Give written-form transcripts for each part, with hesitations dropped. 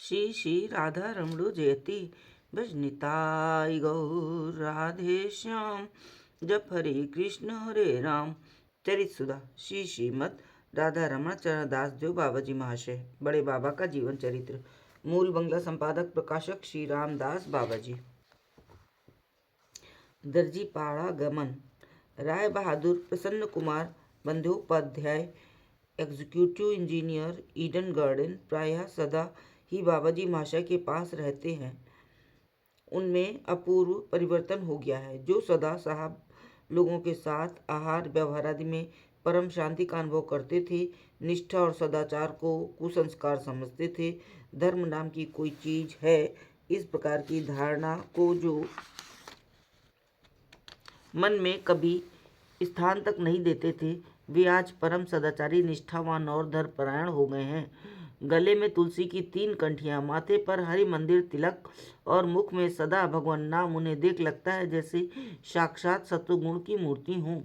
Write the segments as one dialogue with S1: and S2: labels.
S1: श्री श्री राधा रमणो जयति भजनिताय गौर राधे श्याम। जप हरे कृष्ण हरे राम। चरित सुधा श्री श्रीमद राधा रमण चरण दास देव बाबा जी महाशय। बड़े बाबा का जीवन चरित्र। मूल बंगला संपादक प्रकाशक श्री रामदास बाबा जी। दर्जीपाड़ा गमन। राय बहादुर प्रसन्न कुमार बंदोपाध्याय एग्जीक्यूटिव इंजीनियर ईडन गार्डन प्रायः सदा ही बाबा जी महाशय के पास रहते हैं। उनमें अपूर्व परिवर्तन हो गया है। जो सदा साहब लोगों के साथ आहार व्यवहार आदि में परम शांति का अनुभव करते थे, निष्ठा और सदाचार को कुसंस्कार समझते थे, धर्म नाम की कोई चीज है, इस प्रकार की धारणा को जो मन में कभी स्थान तक नहीं देते थे, वे आज परम सदाचारी, निष्ठावान और धर्मपरायण हो गए हैं। गले में तुलसी की 3 कंठियां, माथे पर हरि मंदिर तिलक और मुख में सदा भगवान नाम। उन्हें देख लगता है जैसे साक्षात सत्वगुण की मूर्ति हों।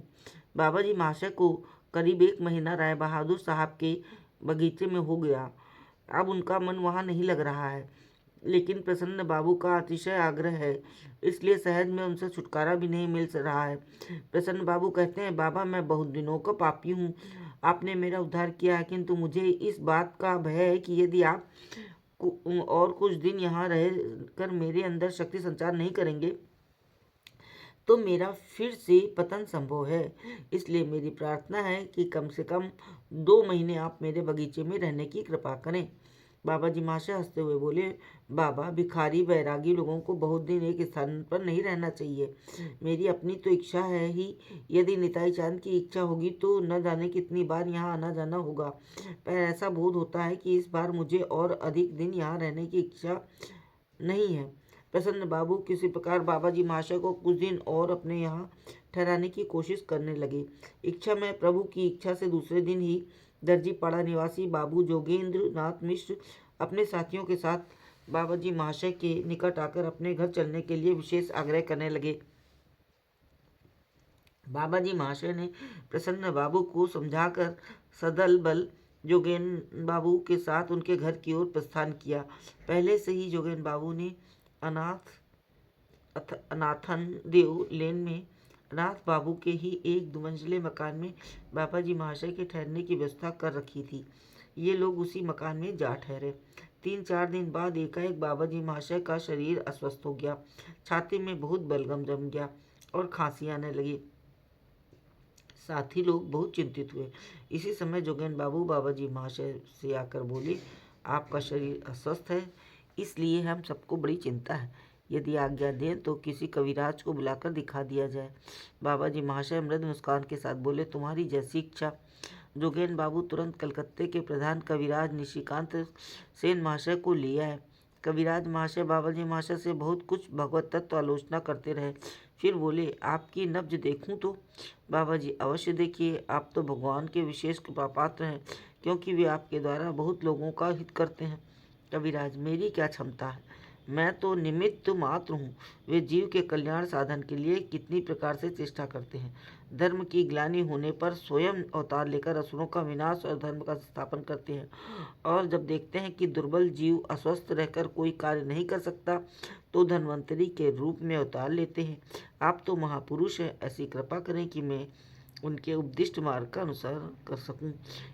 S1: बाबा जी महाशय को करीब 1 महीना राय बहादुर साहब के बगीचे में हो गया। अब उनका मन वहाँ नहीं लग रहा है, लेकिन प्रसन्न बाबू का अतिशय आग्रह है, इसलिए सहज में उनसे छुटकारा भी नहीं मिल रहा है। प्रसन्न बाबू कहते हैं, बाबा मैं बहुत दिनों का पापी हूँ, आपने मेरा उद्धार किया है, किंतु मुझे इस बात का भय है कि यदि आप और कुछ दिन यहाँ रह कर मेरे अंदर शक्ति संचार नहीं करेंगे तो मेरा फिर से पतन संभव है। इसलिए मेरी प्रार्थना है कि कम से कम 2 महीने आप मेरे बगीचे में रहने की कृपा करें। बाबा जी महाशय हंसते हुए बोले, बाबा भिखारी बैरागी लोगों को बहुत दिन एक स्थान पर नहीं रहना चाहिए। मेरी अपनी तो इच्छा है ही, यदि निताई चांद की इच्छा होगी तो न जाने कितनी बार यहाँ आना जाना होगा, पर ऐसा बोध होता है कि इस बार मुझे और अधिक दिन यहाँ रहने की इच्छा नहीं है। प्रसन्न बाबू किसी प्रकार बाबा जी महाशय को कुछ दिन और अपने यहाँ ठहराने की कोशिश करने लगे। इच्छा में प्रभु की इच्छा से दूसरे दिन ही दर्जीपाड़ा निवासी बाबू जोगेंद्र नाथ मिश्र अपने साथियों के साथ बाबा जी महाशय के निकट आकर अपने घर चलने के लिए विशेष आग्रह करने लगे। बाबा जी महाशय ने प्रसन्न बाबू को समझाकर सदल बल जोगेन बाबू के साथ उनके घर की ओर प्रस्थान किया। पहले से ही जोगेन बाबू ने अनाथन देव लेन में अनाथ बाबू के ही एक 2 मंजिले मकान में बाबा जी महाशय के ठहरने की व्यवस्था कर रखी थी। ये लोग उसी मकान में जा ठहरे। 3-4 दिन बाद एकाएक बाबा जी महाशय का शरीर अस्वस्थ हो गया। छाती में बहुत बलगम जम गया और खांसी आने लगी। साथी लोग बहुत चिंतित हुए। इसी समय जोगेन बाबू बाबा जी महाशय से आकर बोले, आपका शरीर अस्वस्थ है, इसलिए हम सबको बड़ी चिंता है। यदि आज्ञा दें तो किसी कविराज को बुलाकर दिखा दिया जाए। बाबा जी महाशय मृदु मुस्कान के साथ बोले, तुम्हारी जैसी इच्छा। जोगेन बाबू तुरंत कलकत्ते के प्रधान कविराज निशिकांत सेन महाशय को ले आए। कविराज महाशय बाबा जी महाशय से बहुत कुछ भगवत तत्व आलोचना करते रहे। फिर बोले, आपकी नब्ज देखूं तो? बाबा जी, अवश्य देखिए, आप तो भगवान के विशेष कृपा पात्र हैं, क्योंकि वे आपके द्वारा बहुत लोगों का हित करते हैं। कविराज, मेरी क्या क्षमता है, मैं तो निमित्त मात्र हूँ। वे जीव के कल्याण साधन के लिए कितनी प्रकार से चेष्टा करते हैं। धर्म की ग्लानि होने पर स्वयं अवतार लेकर असुरों का विनाश और धर्म का स्थापन करते हैं, और जब देखते हैं कि दुर्बल जीव अस्वस्थ रहकर कोई कार्य नहीं कर सकता तो धन्वंतरी के रूप में अवतार लेते हैं। आप तो महापुरुष हैं, ऐसी कृपा करें कि मैं उनके उपदिष्ट मार्ग का अनुसरण कर सकूं।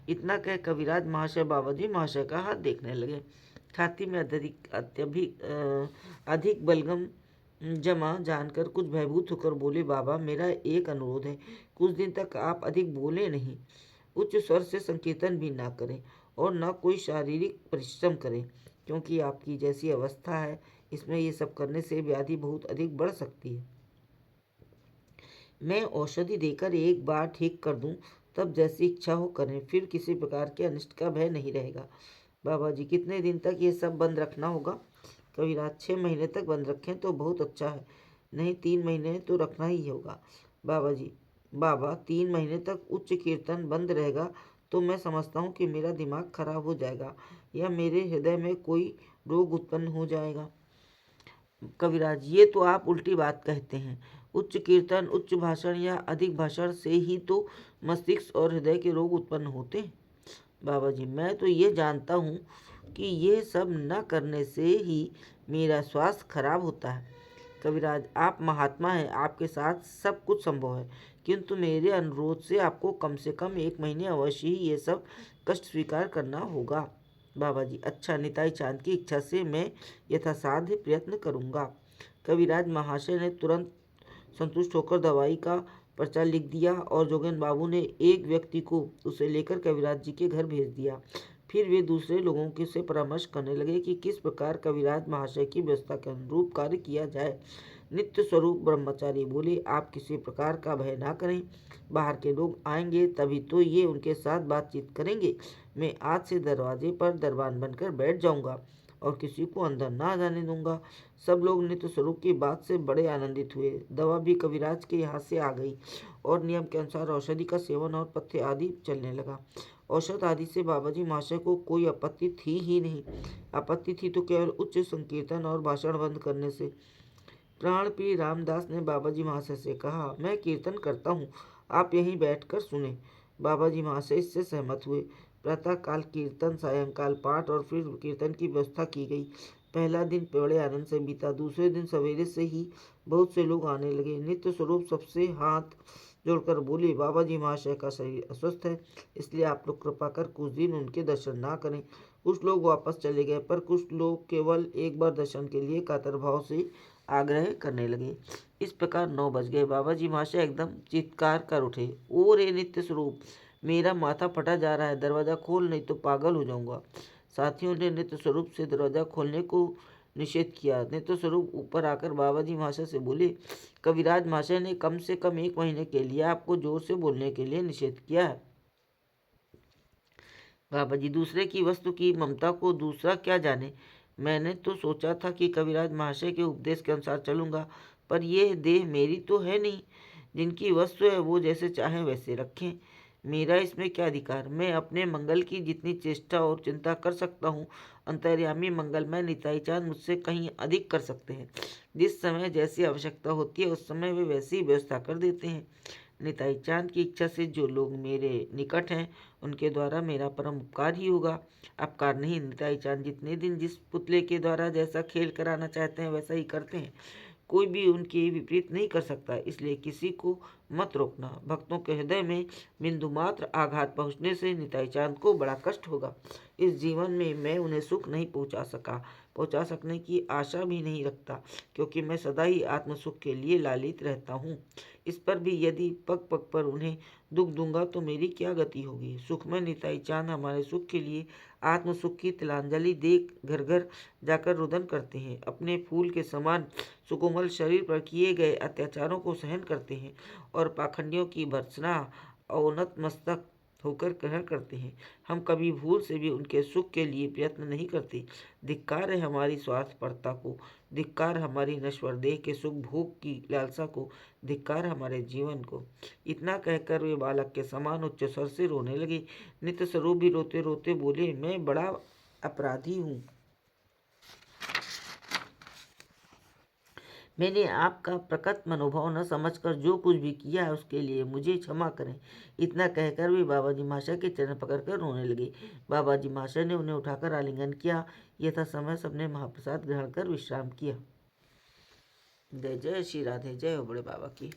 S1: इतना कह कविराज महाशय बाबा जी महाशय का हाथ देखने लगे। छाती में अधिक बलगम जमा जानकर कुछ भयभूत होकर बोले, बाबा मेरा एक अनुरोध है, कुछ दिन तक आप अधिक बोले नहीं, उच्च स्वर से संकीर्तन भी ना करें और न कोई शारीरिक परिश्रम करें, क्योंकि आपकी जैसी अवस्था है इसमें ये सब करने से व्याधि बहुत अधिक बढ़ सकती है। मैं औषधि देकर एक बार ठीक कर दूं, तब जैसी इच्छा हो करें, फिर किसी प्रकार के अनिष्ट का भय नहीं रहेगा। बाबा जी, कितने दिन तक ये सब बंद रखना होगा? कविराज, 6 महीने तक बंद रखें तो बहुत अच्छा है, नहीं 3 महीने तो रखना ही होगा। बाबा जी, बाबा 3 महीने तक उच्च कीर्तन बंद रहेगा तो मैं समझता हूँ कि मेरा दिमाग खराब हो जाएगा या मेरे हृदय में कोई रोग उत्पन्न हो जाएगा। कविराज, ये तो आप उल्टी बात कहते हैं। उच्च कीर्तन, उच्च भाषण या अधिक भाषण से ही तो मस्तिष्क और हृदय के रोग उत्पन्न होते हैं। बाबा जी, मैं तो ये जानता हूँ कि ये सब न करने से ही मेरा स्वास्थ्य खराब होता है। कविराज, आप महात्मा हैं, आपके साथ सब कुछ संभव है, किंतु मेरे अनुरोध से आपको कम से कम 1 महीने अवश्य ही ये सब कष्ट स्वीकार करना होगा। बाबा जी, अच्छा, निताई चांद की इच्छा से मैं यथासाध्य प्रयत्न करूँगा। कविराज महाशय ने तुरंत संतुष्ट होकर दवाई का पर्चा लिख दिया और जोगेन बाबू ने एक व्यक्ति को उसे लेकर कविराज जी के घर भेज दिया। फिर वे दूसरे लोगों के से परामर्श करने लगे कि किस प्रकार कविराज महाशय की व्यवस्था के अनुरूप कार्य किया जाए। नित्य स्वरूप ब्रह्मचारी बोले, आप किसी प्रकार का भय ना करें, बाहर के लोग आएंगे तभी तो ये उनके साथ बातचीत करेंगे। मैं आज से दरवाजे पर दरबान बनकर बैठ जाऊंगा और किसी को अंदर ना जाने दूंगा। सब लोग नित्य स्वरूप की बात से बड़े आनंदित हुए। दवा भी कविराज के यहाँ से आ गई और नियम के अनुसार औषधि का सेवन और पथ्य आदि चलने लगा। औषध आदि से बाबाजी महाशय को कोई आपत्ति थी ही नहीं। आपत्ति थी तो केवल उच्च संकीर्तन और भाषण बंद करने से। प्राण प्रिय रामदास ने बाबाजी महाशय से कहा, मैं कीर्तन करता हूँ, आप यहीं बैठकर सुने। बाबाजी महाशय इससे सहमत हुए। प्रातः काल कीर्तन, सायंकाल पाठ और फिर कीर्तन की व्यवस्था की गई। पहला दिन बड़े आनंद से बीता। दूसरे दिन सवेरे से ही बहुत से लोग आने लगे। नित्य स्वरूप सबसे हाथ जोड़कर बोले, बाबा जी महाशय का शरीर अस्वस्थ है, इसलिए आप लोग कृपा कर कुछ दिन उनके दर्शन ना करें। कुछ लोग वापस चले गए, पर कुछ लोग केवल एक बार दर्शन के लिए कातर भाव से आग्रह करने लगे। इस प्रकार 9 बज गए। बाबा जी महाशय एकदम चित्कार कर उठे, ओ रे नित्य स्वरूप, मेरा माथा फटा जा रहा है, दरवाज़ा खोल नहीं तो पागल हो जाऊंगा। साथियों ने नित्य स्वरूप से दरवाज़ा खोलने को निषेध किया। नित्य स्वरूप ऊपर आकर बाबा जी महाशय से बोले, कविराज महाशय ने कम से कम 1 महीने के लिए आपको जोर से बोलने के लिए निषेध किया है। बाबा जी, दूसरे की वस्तु की ममता को दूसरा क्या जाने। मैंने तो सोचा था कि कविराज महाशय के उपदेश के अनुसार चलूंगा, पर यह देह मेरी तो है नहीं। जिनकी वस्तु है वो जैसे चाहें वैसे रखें, मेरा इसमें क्या अधिकार। मैं अपने मंगल की जितनी चेष्टा और चिंता कर सकता हूँ, अंतर्यामी मंगलमय निताई चांद मुझसे कहीं अधिक कर सकते हैं। जिस समय जैसी आवश्यकता होती है उस समय वे वैसी व्यवस्था कर देते हैं। निताई चांद की इच्छा से जो लोग मेरे निकट हैं उनके द्वारा मेरा परम उपकार ही होगा। अपकार नहीं। निताई चांद जितने दिन जिस पुतले के द्वारा जैसा खेल कराना चाहते हैं वैसा ही करते हैं। कोई भी उनके विपरीत नहीं कर सकता, इसलिए किसी को मत रोकना। भक्तों के हृदय में बिंदु मात्र आघात पहुँचने से निताई चांद को बड़ा कष्ट होगा। इस जीवन में मैं उन्हें सुख नहीं पहुँचा सकने की आशा भी नहीं रखता, क्योंकि मैं सदा ही आत्म सुख के लिए लालित रहता हूँ। इस पर भी यदि पग पग पर उन्हें दुख दूंगा तो मेरी क्या गति होगी। सुखमय निताई चांद हमारे सुख के लिए आत्म सुख की तिलांजलि दे घर घर जाकर रुदन करते हैं। अपने फूल के समान सुकोमल शरीर पर किए गए अत्याचारों को सहन करते हैं और पाखंडियों की भर्त्सना अवनत मस्तक होकर ग्रहण करते हैं। हम कभी भूल से भी उनके सुख के लिए प्रयत्न नहीं करते। धिक्कार है हमारी स्वार्थपरता को, धिक्कार हमारी नश्वर देह के सुख भोग की लालसा को, धिक्कार हमारे जीवन को। इतना कहकर वे बालक के समान उच्च स्वर से रोने लगे। नित्य स्वरूप भी रोते रोते बोले, मैं बड़ा अपराधी हूँ। मैंने आपका प्रकट मनोभाव न समझकर जो कुछ भी किया है उसके लिए मुझे क्षमा करें। इतना कहकर वे बाबा जी महाशय के चरण पकड़कर रोने लगे। बाबा जी महाशय ने उन्हें उठाकर आलिंगन किया। यथा समय सबने महाप्रसाद ग्रहण कर विश्राम किया। जय जय श्री राधे, जय हो बड़े बाबा की।